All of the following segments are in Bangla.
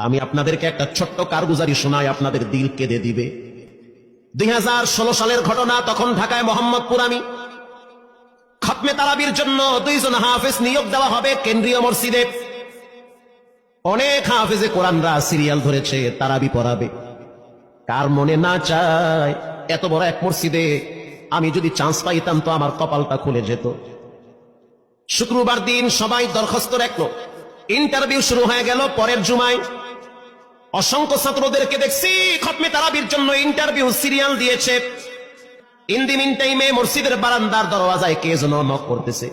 আমি আপনাদেরকে একটা ছোট্ট কারগুজারি শোনাই, আপনাদের দিল কেঁদে দিবে। 2016 সালের ঘটনা। তখন ঢাকায় মোহাম্মদপুর আমি খতমে তারাবির জন্য 2 জন হাফেজ নিয়োগ দেওয়া হবে কেন্দ্রীয় মসজিদে। অনেক হাফেজে কোরআনরা সিরিয়াল ধরেছে তারাবি পড়াবে। কার মনে না চায় এত বড় এক মসজিদে আমি যদি চান্স পাইতাম তো আমার কপালটা খুলে যেত। শুক্রবার দিন সবাই দরখাস্ত রাখলো, ইন্টারভিউ শুরু হয়ে গেল। পরের জুমায় অসংখ্য ছাত্রদেরকে দেখছি খতমে তারাবির জন্য ইন্টারভিউ সিরিয়াল দিয়েছে। ইন দি মিন টাইমে মসজিদের বারান্দার দরওয়াজায় কে যেন নক করতেছে।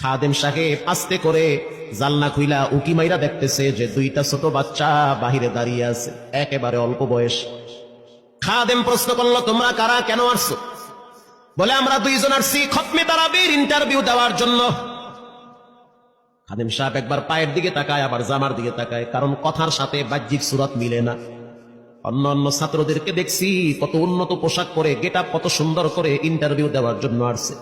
খাদেম সাহেব আস্তে করে জালনা খুইলা উকি মাইরা দেখতেছে যে 2টা ছোট বাচ্চা বাহিরে দাঁড়িয়ে আছে, একেবারে অল্প বয়স। খাদেম প্রশ্ন করলো, তোমরা কারা, কেন আসছো? বলে, আমরা 2 জন আসছি খতমে তারাবির ইন্টারভিউ দেওয়ার জন্য। খাদেম সাহেব একবার পায়ের দিকে তাকায়, আবার জামার দিকে তাকায়, কারণ কথার সাথে বাহ্যিক সুরত মিলে না। অন্য অন্য ছাত্রদেরকে দেখছি কত উন্নত পোশাক পরে, গেটআপ কত সুন্দর করে ইন্টারভিউ দেওয়ার জন্য আসছে।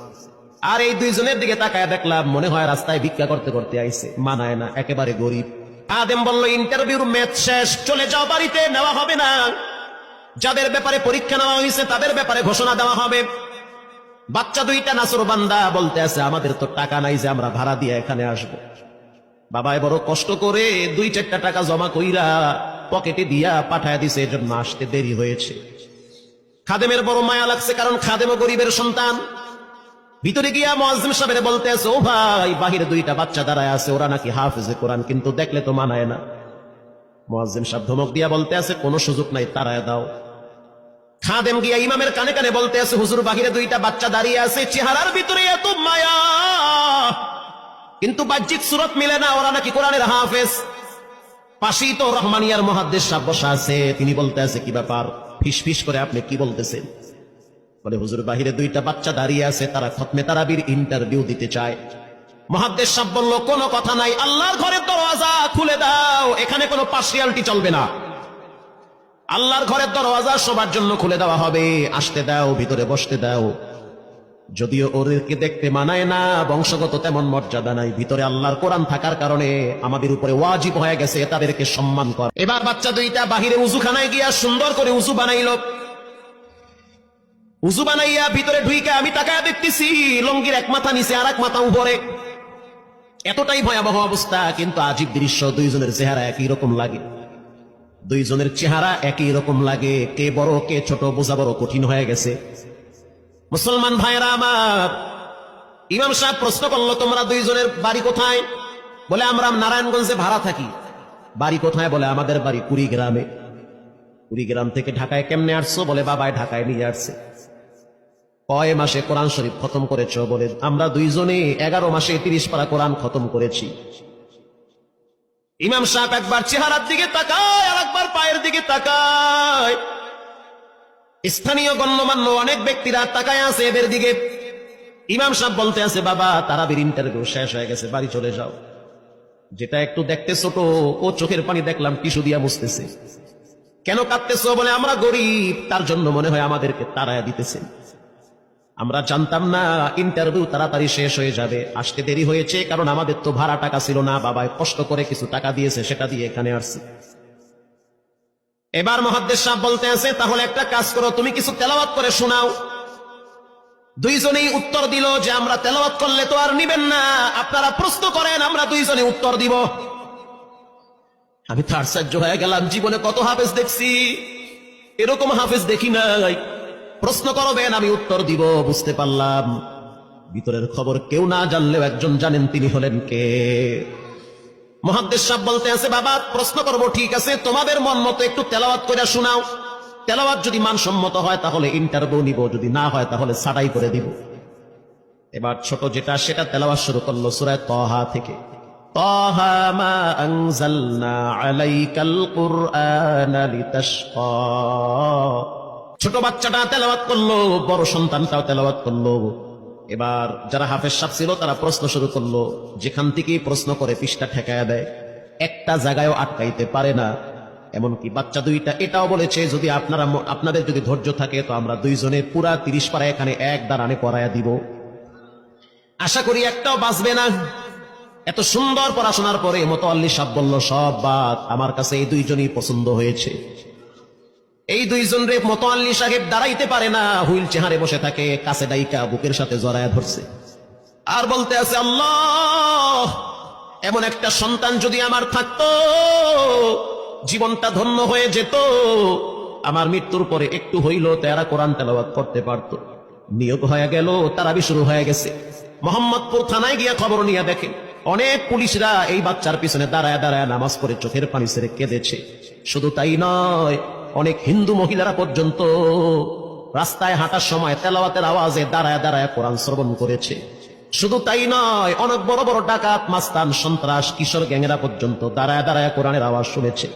আর এই 2 জনের দিকে তাকায় দেখলাম মনে হয় রাস্তায় ভিক্ষা করতে করতে আইছে, মানায় না, একেবারে গরিব। খাদেম বলল, ইন্টারভিউর ম্যাচ শেষ, চলে যাও বাড়িতে, নেওয়া হবে না। যাদের ব্যাপারে পরীক্ষা নেওয়া হয়েছে তাদের ব্যাপারে ঘোষণা দেওয়া হবে। বাচ্চা 2টা নাসর বান্দা বলতে আছে, আমাদের তো টাকা নাই যে আমরা ভাড়া দিয়ে এখানে আসবো। বাবায় বড় কষ্ট করে 2-4টা টাকা জমা কইরা পকেটে দিয়া পাঠায় দিছে, এজন্য আসতে দেরি হয়েছে। খাদেমের বড় মায়া লাগছে, কারণ খাদেমও গরিবের সন্তান। ভিতরে গিয়া মুয়াজ্জিম সাহেবের বলতে আছে, ও ভাই, বাহিরে 2টা বাচ্চা দাঁড়ায় আছে, ওরা নাকি হাফেজে কোরআন, কিন্তু দেখলে তো মানায় না। মুয়াজ্জিম সাহেব ধমক দিয়া বলতে আছে, কোনো সুযোগ নাই, তাড়ায় দাও। খাদেম গিয়া ইমামের কানে কানে বলতে আছে, হুজুর, বাহিরে 2টা বাচ্চা দাঁড়িয়ে আছে, চেহারার ভিতরে এত মায়া, কিন্তু বাহ্যিক সুরত মিলে না, ওরা নাকি কোরআনের হাফেজ। পাশেই তো রহমানিয়ার মুহাদ্দিস সাহেব বসা আছে, তিনি বলতে আছে, কি ব্যাপার, ফিস ফিস করে আপনি কি বলতেছেন? বলে, হুজুর, বাহিরে 2টা বাচ্চা দাঁড়িয়ে আছে, তারা খতমে তারাবির ইন্টারভিউ দিতে চায়। মুহাদ্দিস সাহেব বলল, কোনো কথা নাই, আল্লাহর ঘরের দরওয়াজা খুলে দাও, এখানে কোনো পার্সিয়ালিটি চলবে না। আল্লাহর ঘরের দরওয়াজা সবার জন্য খুলে দেওয়া হবে, আসতে দাও, ভিতরে বসতে দাও। যদিও ওদেরকে দেখতে মানায় না, বংশগত তেমন মর্যাদা নাই, ভিতরে আল্লাহর কোরআন থাকার কারণে আমাদের উপরে ওয়াজিব হয়ে গেছে তাদেরকে সম্মান করা। এবার বাচ্চা 2টা বাহিরে উজুখানায় গিয়া সুন্দর করে উজু বানাইল। উজু বানাইয়া ভিতরে ঢুইকা আমি তাকায় দেখতেছি লঙ্গির এক মাথা নিচে আর এক মাথা উপরে, এতটাই ভয়াবহ অবস্থা। কিন্তু আজীব দৃশ্য, 2 জনের চেহারা একই রকম লাগে। 2 জনের চেহারা একই রকম লাগে, কে বড় কে ছোট বোঝা বড় কঠিন হয়ে গেছে। মুসলমান ভাইরা আমার, ইমাম সাহেব প্রশ্ন করলো, তোমরা 2 জনের বাড়ি কোথায়? বলে, আমরা নারায়ণগঞ্জে ভাড়া থাকি। বাড়ি কোথায়? বলে, আমাদের বাড়ি কুড়িগ্রামে। কুড়িগ্রাম থেকে ঢাকায় কেমনে আসছো? বলে, বাবাই ঢাকায় নিয়ে আসছে। কয় মাসে কোরআন শরীফ খতম করেছো? বলে, আমরা 2 জনে 11 মাসে 30 পারা কোরআন খতম করেছি। ইমাম সাহেব একবার চেহারার দিকে তাকায়, আর একবার পায়ের দিকে তাকায়। স্থানীয় গণ্যমান্য অনেক ব্যক্তিরা তাকায় আছে এদের দিকে। ইমাম সাহেব বলতে আছে, বাবা, তারাবির ইন্টারভিউ শেষ হয়ে গেছে, বাড়ি চলে যাও। যেটা একটু দেখতে ছোট, ও চোখের পানি দেখলাম টিস্যু দিয়া মুছতেছে। কেন কাঁদতেছো? বলে, আমরা গরিব, তার জন্য মনে হয় আমাদেরকে তাড়ায়া দিতেছে। আমরা জানতাম না ইন্টারভিউ তাড়াতাড়ি শেষ হয়ে যাবে, আসতে দেরি হয়েছে, কারণ আমাদের তো ভাড়া টাকা ছিল না, বাবাই কষ্ট করে কিছু টাকা দিয়েছে, সেটা দিয়ে এখানে আসছি। এবার মুহাদ্দিস সাহেব বলতে আছে, তাহলে একটা কাজ করো, তুমি কিছু তেলাওয়াত করে শোনাও। 2 জনেই উত্তর দিল যে, আমরা তেলাওয়াত করলে তো আর নিবেন না, আপনারা প্রশ্ন করেন, আমরা 2 জনে উত্তর দিব। আমি তো আশ্চর্য হয়ে গেলাম, জীবনে কত হাফেজ দেখছি, এরকম হাফেজ দেখি নাই। প্রশ্ন করবেন, আমি উত্তর দিব। বুঝতে পারলাম ভিতরের খবর কেউ না জানলেও একজন জানেন, তিনি হলেন কে? মুহাদ্দিস সাহেব বলতে আছে, বাবা, প্রশ্ন করব, ঠিক আছে, তোমাদের মন মতো একটু তেলাওয়াত করে শোনাও। তেলাওয়াত যদি মানসম্মত হয় তাহলে ইন্টারভিউ নিব, যদি না হয় তাহলে ছাঁটাই করে দিব। এবার ছোট যেটা সেটা তেলাওয়াত শুরু করলো সূরা তাহা থেকে। তাহা মা আনজালনা আলাইকাল কুরআনা লিতাশকা। ছোট বাচ্চাটা তেলাওয়াত করলো, বড় সন্তানটাও তেলাওয়াত করলো। এবার যারা হাফেজ সাহেব ছিল তারা প্রশ্ন শুরু করলো, যেখান থেকেই প্রশ্ন করে পৃষ্ঠা ঠেকায়া দেয়, একটা জায়গায়ও আটকাইতে পারে না। এমনকি বাচ্চা 2টা এটাও বলেছে, যদি আপনাদের যদি ধৈর্য থাকে তো আমরা 2 জনে পুরা 30 পারা এখানে এক দাঁড়ানে পড়ায়া দিব। আশা করি একটাও বাঁচবে না। এত সুন্দর পড়াশোনার পরে মোতাল্লি সাহেব বলল সব বাদ, আমার কাছে এই দুইজনই পছন্দ হয়েছে। এই দুইজন রে মোতাল্লি সাহেব দাঁড়াইতে পারে না, হুইল চেহারে বসে থাকে, কাছে ডাইকা বুকের সাথে জড়ায়া ধরছে আর বলতে আছে, আল্লাহ, এমন একটা সন্তান যদি আমার থাকতো জীবনটা ধন্য হয়ে যেত, আমার মৃত্যুর পরে একটু হইল তারা কোরআন তেলাওয়াত করতে পারত। নিয়োগ হয়ে গেল, তারাবি শুরু হয়ে গেছে। মোহাম্মদপুর থানায় গিয়ে খবর নিয়ে দেখে অনেক পুলিশরা এই বাচ্চার পিছনে দাঁড়ায় দাঁড়ায় নামাজ পড়ে চোখের পানি ছেড়ে কেঁদেছে। শুধু তাই নয়, অনেক হিন্দু মহিলারা পর্যন্ত রাস্তায় হাঁটার সময় তেলাওয়াতের আওয়াজে দাঁড়ায় দাঁড়ায় কোরআন শ্রবণ করেছে। শুধু তাই নয়, অনেক বড় বড় ডাকাত, মাস্তান, সন্ত্রাস, কিশোর গ্যাংরা পর্যন্ত দাঁড়ায় দাঁড়ায় কোরআনের আওয়াজ শুনেছে।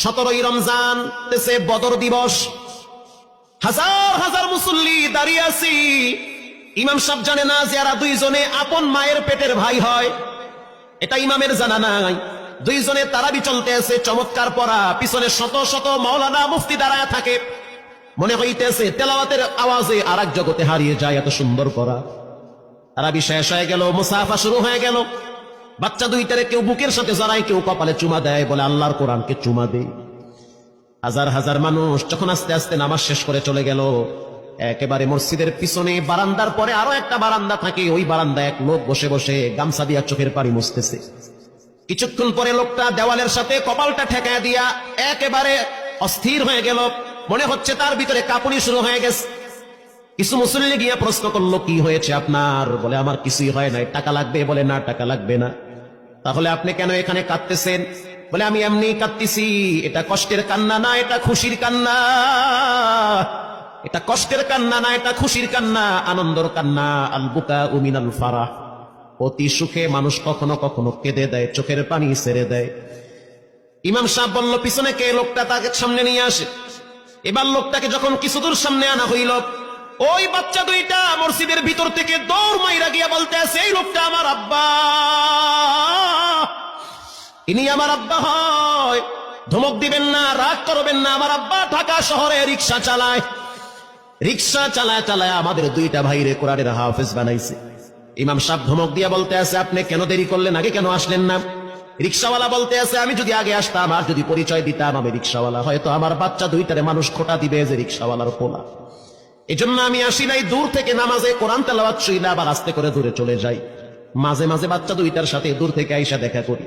17ই রমজান দেশে বদর দিবস, হাজার হাজার মুসল্লি দাঁড়িয়ে আছি। ইমাম সাহেব জানে না যে এরা দুইজনে আপন মায়ের পেটের ভাই হয়, এটা ইমামের জানা নাই। দুইজনে তারাবি চলতে আছে, চমৎকার পড়া, পিছনে শত শত মাওলানা মুফতি দাঁড়ায় থাকে। মনে হইতেছে তেলাওয়াতের আওয়াজে আর এক জগতে হারিয়ে যায়, এত সুন্দর পড়া। তারাবি শেষ হয়ে গেল, মুসাফা শুরু হয়ে গেল। বাচ্চা দুইটারে কেউ বুকের সাথে জড়ায়, কেউ কপালে চুমা দেয়, বলে আল্লাহর কোরআনকে চুমা দেয়। হাজার হাজার মানুষ যখন আস্তে আস্তে নামাজ শেষ করে চলে গেল, একেবারে মসজিদের পিছনে বারান্দার পরে আরো একটা বারান্দা থাকে, ওই বারান্দায় এক লোক বসে বসে গামছা দিয়া চোখের পানি মুছতেছে। কিছুক্ষণ পরে লোকটা দেওয়ালের সাথে কপালটা ঠেকায় দিয়া একেবারে অস্থির হয়ে গেল, মনে হচ্ছে তার ভিতরে কাঁপুনি শুরু হয়ে গেছে। কিছু মুসল্লি গিয়া প্রশ্ন করলো, কি হয়েছে আপনার? বলে আমার কিছুই হয় নাই। টাকা লাগবে? বলে না, টাকা লাগবে না। তাহলে আপনি কেন এখানে কাঁদতেছেন? বলে আমি এমনি কাঁদতেছি, এটা কষ্টের কান্না না, এটা খুশির কান্না। এটা কষ্টের কান্না না, এটা খুশির কান্না, আনন্দর কান্না। আল বুকা মিনাল ফারাহ, অতি সুখে মানুষ কখনো কখনো কেঁদে দেয়, চোখের পানি ছেড়ে দেয়। ইমাম সাহেব বলল, পিছনে কে? লোকটা তাকে সামনে নিয়ে আসে। এবার লোকটাকে যখন কিছু দূর সামনে আনা হইল, ওই বাচ্চা দুইটা মসজিদের ভিতর থেকে দৌড় মাইরা গিয়া বলতে আছে, এই লোকটা আমার আব্বা, ইনি আমার আব্বা হয়। ধমক দিবেন না, রাগ করবেন না, আমার আব্বা ঢাকা শহরে রিক্সা চালায়। রিক্সা চালায় চালায় আমাদের দুইটা ভাইরে কোরআনের হাফেজ বানাইছে। ইমাম সাহেব ধমক দিয়া বলতে আছে, আপনি কেন দেরি করলেন? আগে কেন আসলেন না? রিক্সাওয়ালা বলতে আছে, আমি যদি আগে আসতাম আর যদি পরিচয় দিতাম আমি রিক্সাওয়ালা, হয়তো আমার বাচ্চা দুইটারে মানুষ খোটা দিবে যে রিক্সাওয়ালার পোলা। এজন্য আমি আসি নাই। দূর থেকে নামাজে কোরআন তেলাওয়াত শুইলে আবার আস্তে করে দূরে চলে যাই। মাঝে মাঝে বাচ্চা দুইটার সাথে দূর থেকে আইসা দেখা করি।